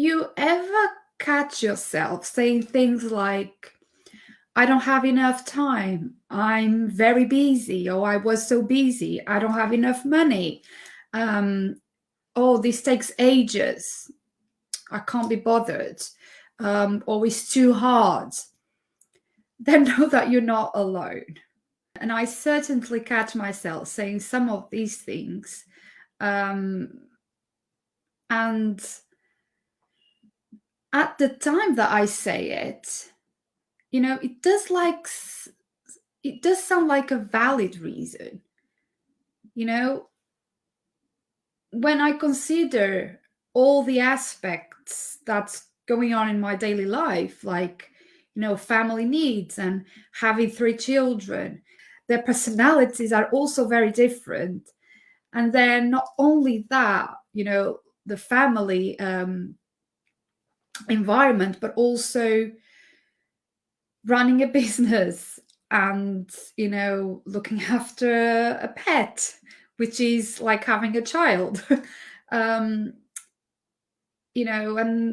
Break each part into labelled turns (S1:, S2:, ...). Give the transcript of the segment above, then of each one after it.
S1: You ever catch yourself saying things like, I don't have enough time, I'm very busy, or I was so busy, I don't have enough money, um, oh, this takes ages, I can't be bothered, or it's too hard? Then know that you're not alone. And I certainly catch myself saying some of these things. And at the time that I say it, it does sound like a valid reason. When I consider all the aspects that's going on in my daily life, like, family needs and having 3 children, their personalities are also very different. And then not only that, the family environment, but also running a business and, looking after a pet, which is like having a child. And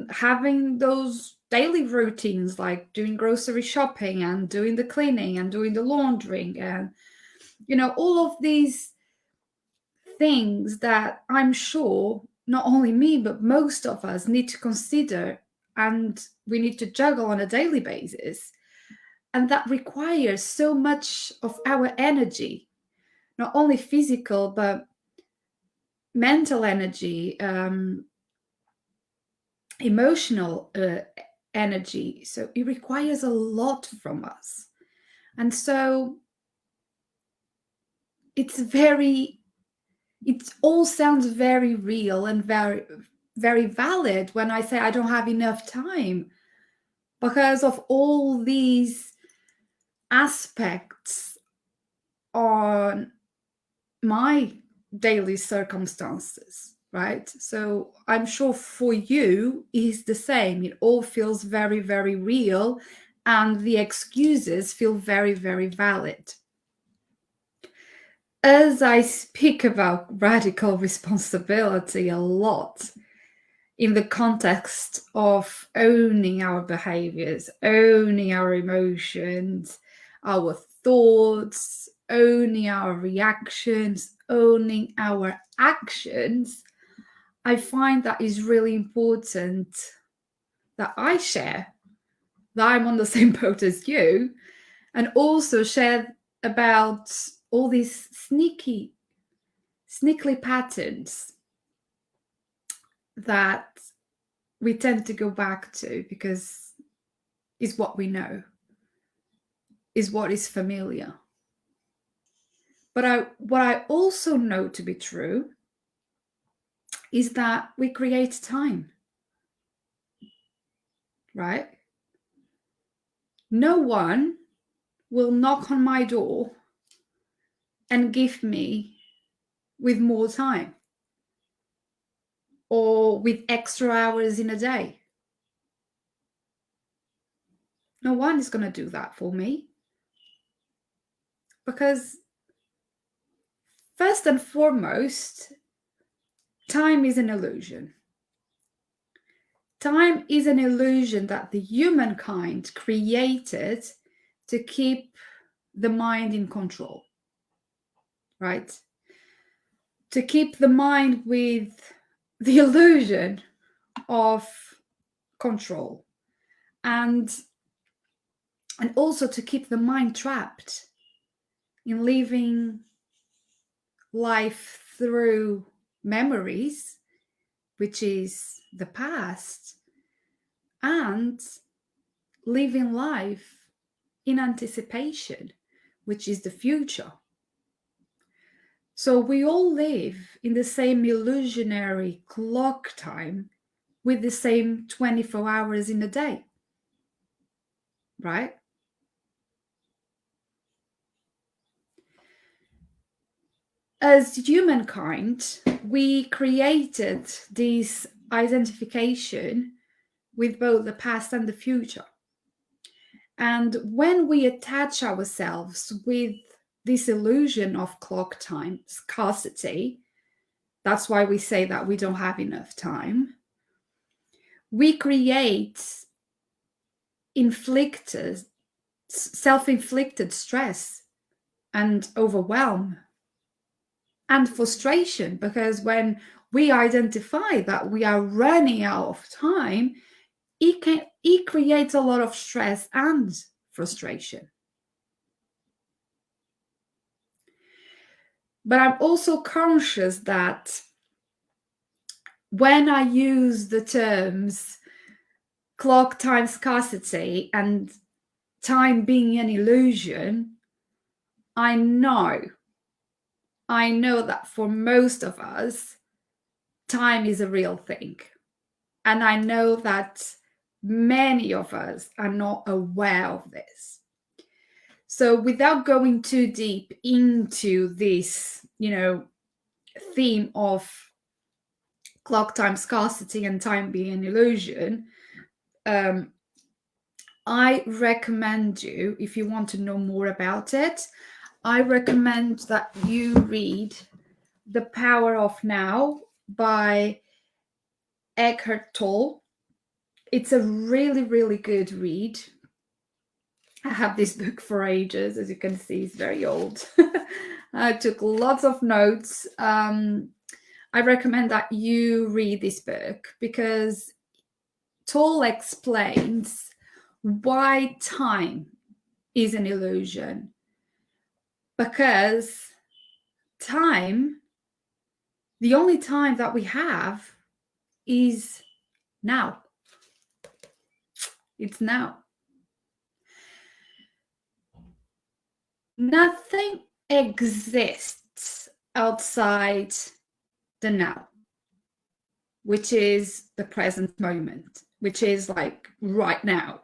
S1: having those daily routines like doing grocery shopping and doing the cleaning and doing the laundering and, all of these things that I'm sure not only me, but most of us need to consider and we need to juggle on a daily basis. And that requires so much of our energy, not only physical, but mental energy, emotional energy. So it requires a lot from us. And so it all sounds very real and very, very valid when I say I don't have enough time because of all these aspects on my daily circumstances, right? So I'm sure for you is the same. It all feels very, very real, and the excuses feel very, very valid. As I speak about radical responsibility a lot in the context of owning our behaviors, owning our emotions, our thoughts, owning our reactions, owning our actions, I find that is really important that I share that I'm on the same boat as you, and also share about all these sneaky patterns that we tend to go back to because is what we know, is what is familiar. But what I also know to be true is that we create time, right? No one will knock on my door and gift me with more time or with extra hours in a day. No one is going to do that for me. Because first and foremost, time is an illusion. Time is an illusion that the humankind created to keep the mind in control, right? To keep the mind with the illusion of control, and also to keep the mind trapped in living life through memories, which is the past, and living life in anticipation, which is the future. So we all live in the same illusionary clock time with the same 24 hours in a day, right? As humankind, we created this identification with both the past and the future. And when we attach ourselves with this illusion of clock time scarcity, that's why we say that we don't have enough time, we create self-inflicted stress and overwhelm and frustration, because when we identify that we are running out of time, it creates a lot of stress and frustration. But I'm also conscious that when I use the terms clock time scarcity and time being an illusion, I know that for most of us, time is a real thing. And I know that many of us are not aware of this. So without going too deep into this, theme of clock time scarcity and time being an illusion, I recommend you, if you want to know more about it, I recommend that you read The Power of Now by Eckhart Tolle. It's a really, really good read. I have this book for ages. As you can see, it's very old. I took lots of notes. I recommend that you read this book because Tolle explains why time is an illusion. Because time, the only time that we have is now. It's now. Nothing exists outside the now, which is the present moment, which is like right now.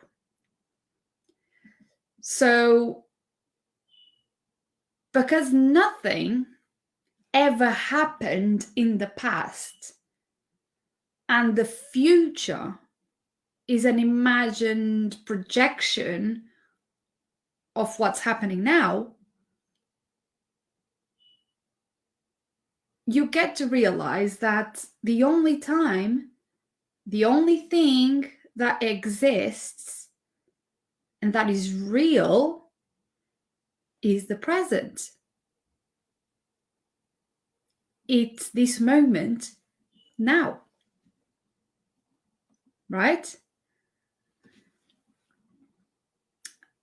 S1: So, because nothing ever happened in the past, and the future is an imagined projection of what's happening now, you get to realize that the only thing that exists and that is real is the present. It's this moment now, right?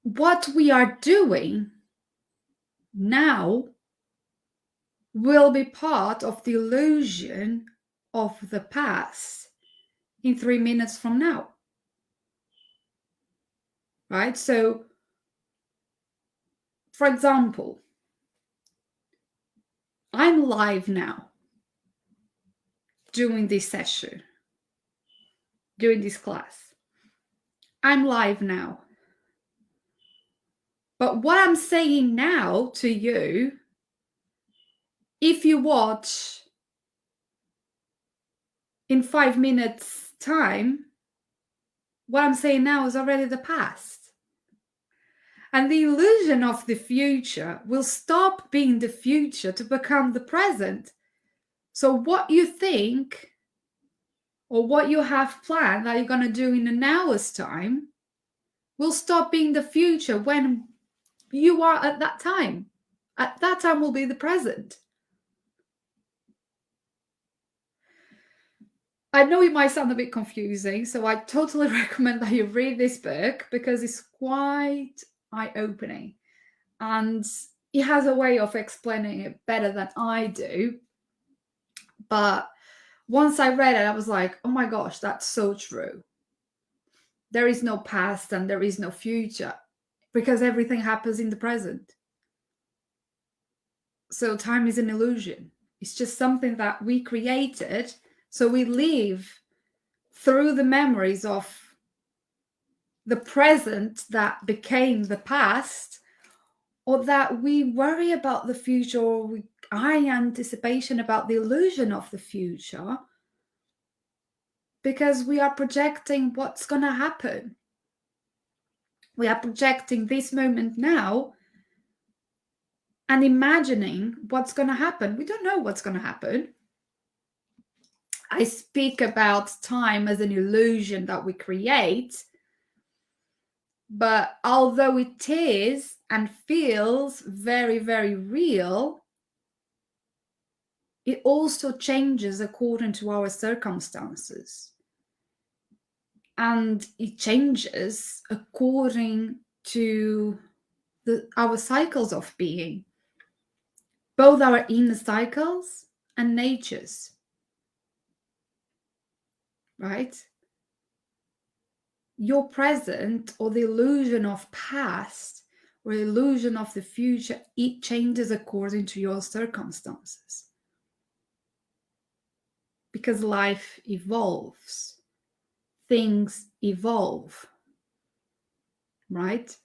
S1: What we are doing now will be part of the illusion of the past in 3 minutes from now, right? So, for example, I'm live now doing this session, doing this class. I'm live now. But what I'm saying now to you, if you watch in 5 minutes time, what I'm saying now is already the past. And the illusion of the future will stop being the future to become the present. So what you think or what you have planned that you're going to do in an hour's time will stop being the future when you are at that time. At that time will be the present. I know it might sound a bit confusing, so I totally recommend that you read this book because it's quite eye-opening. And it has a way of explaining it better than I do. But once I read it, I was like, oh my gosh, that's so true. There is no past and there is no future because everything happens in the present. So time is an illusion. It's just something that we created. So we live through the memories of the present that became the past, or that we worry about the future, or we high anticipation about the illusion of the future because we are projecting what's going to happen. We are projecting this moment now and imagining what's going to happen. We don't know what's going to happen. I speak about time as an illusion that we create, but although it is and feels very, very real, it also changes according to our circumstances. And it changes according to our cycles of being, both our inner cycles and nature's, right? Your present or the illusion of past or the illusion of the future, it changes according to your circumstances. Because life evolves, things evolve, right?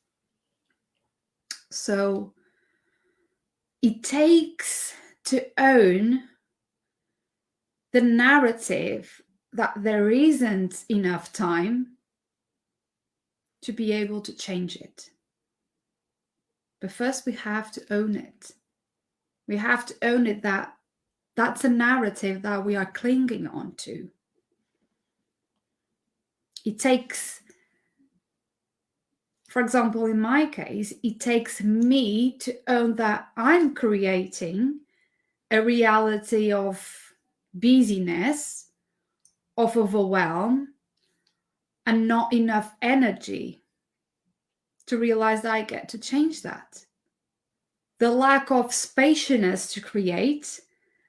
S1: So it takes to own the narrative that there isn't enough time to be able to change it. But first we have to own it. We have to own it that that's a narrative that we are clinging on to. It takes, for example, in my case, it takes me to own that I'm creating a reality of busyness, of overwhelm, and not enough energy to realize that I get to change that. The lack of spaciousness to create,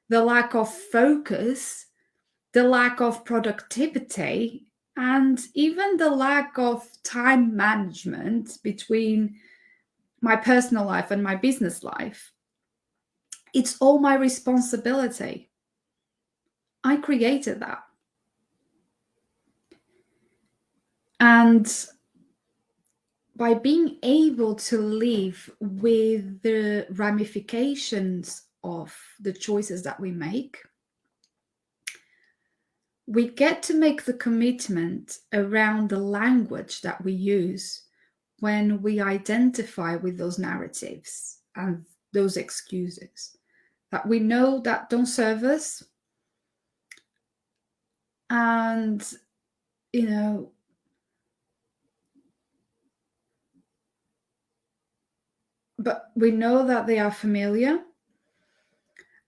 S1: the lack of focus, the lack of productivity, and even the lack of time management between my personal life and my business life. It's all my responsibility. I created that. And by being able to live with the ramifications of the choices that we make, we get to make the commitment around the language that we use when we identify with those narratives and those excuses that we know that don't serve us. And, but we know that they are familiar.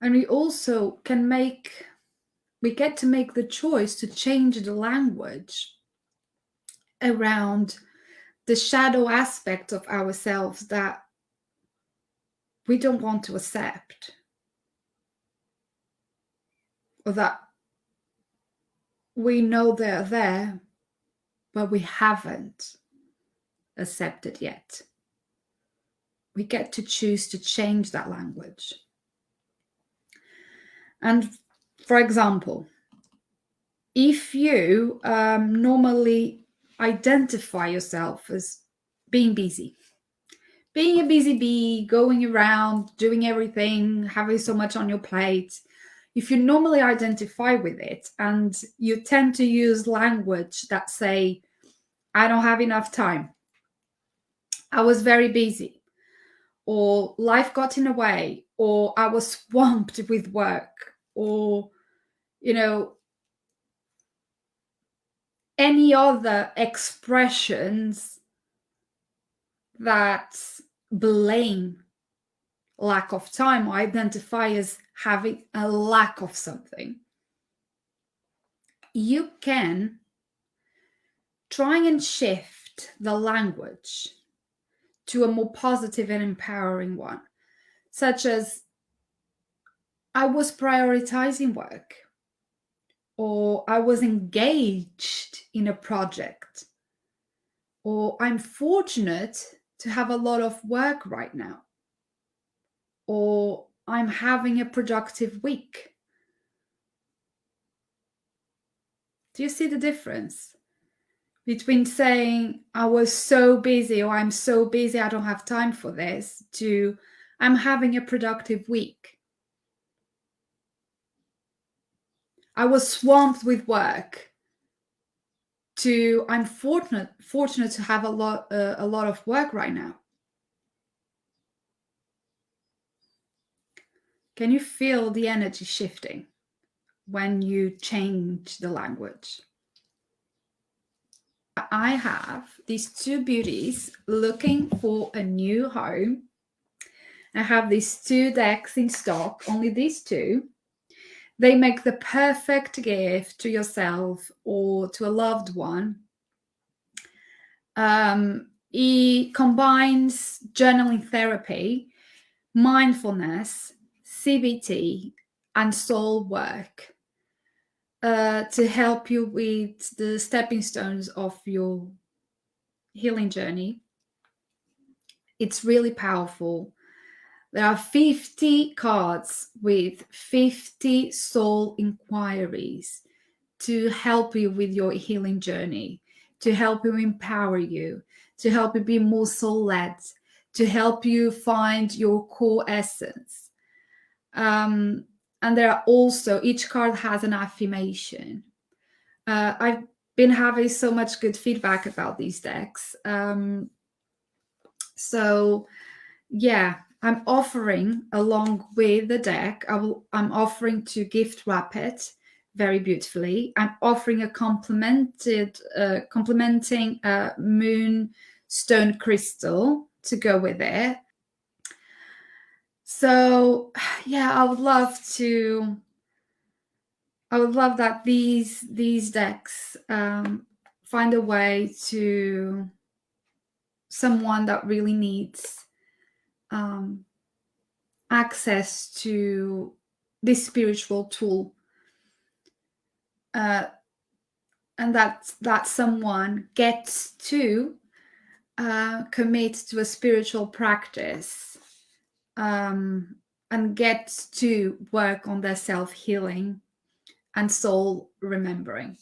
S1: And we also we get to make the choice to change the language around the shadow aspect of ourselves that we don't want to accept, or that we know they're there, but we haven't accepted yet. We get to choose to change that language. And for example, if you normally identify yourself as being busy, being a busy bee, going around, doing everything, having so much on your plate, if you normally identify with it and you tend to use language that say, I don't have enough time, I was very busy, or life got in the way, or I was swamped with work, or, any other expressions that blame lack of time or identify as having a lack of something, you can try and shift the language to a more positive and empowering one, such as, I was prioritizing work, or I was engaged in a project, or I'm fortunate to have a lot of work right now, or I'm having a productive week. Do you see the difference between saying I was so busy, or I'm so busy I don't have time for this, to I'm having a productive week? I was swamped with work, to I'm fortunate to have a lot of work right now. Can you feel the energy shifting? when you change the language. I have these two beauties looking for a new home. I have these two decks in stock, only these two. They make the perfect gift to yourself or to a loved one. He combines journaling therapy, mindfulness, CBT, and soul work to help you with the stepping stones of your healing journey. It's really powerful. There are 50 cards with 50 soul inquiries to help you with your healing journey, to help you empower you, to help you be more soul-led, to help you find your core essence. And there are also, each card has an affirmation. I've been having so much good feedback about these decks. So yeah, I'm offering, along with the deck, I'm offering to gift wrap it very beautifully. I'm offering a complementing moonstone crystal to go with it. So yeah, I would love that these decks find a way to someone that really needs access to this spiritual tool, and that someone gets to commit to a spiritual practice, and gets to work on their self-healing and soul remembering.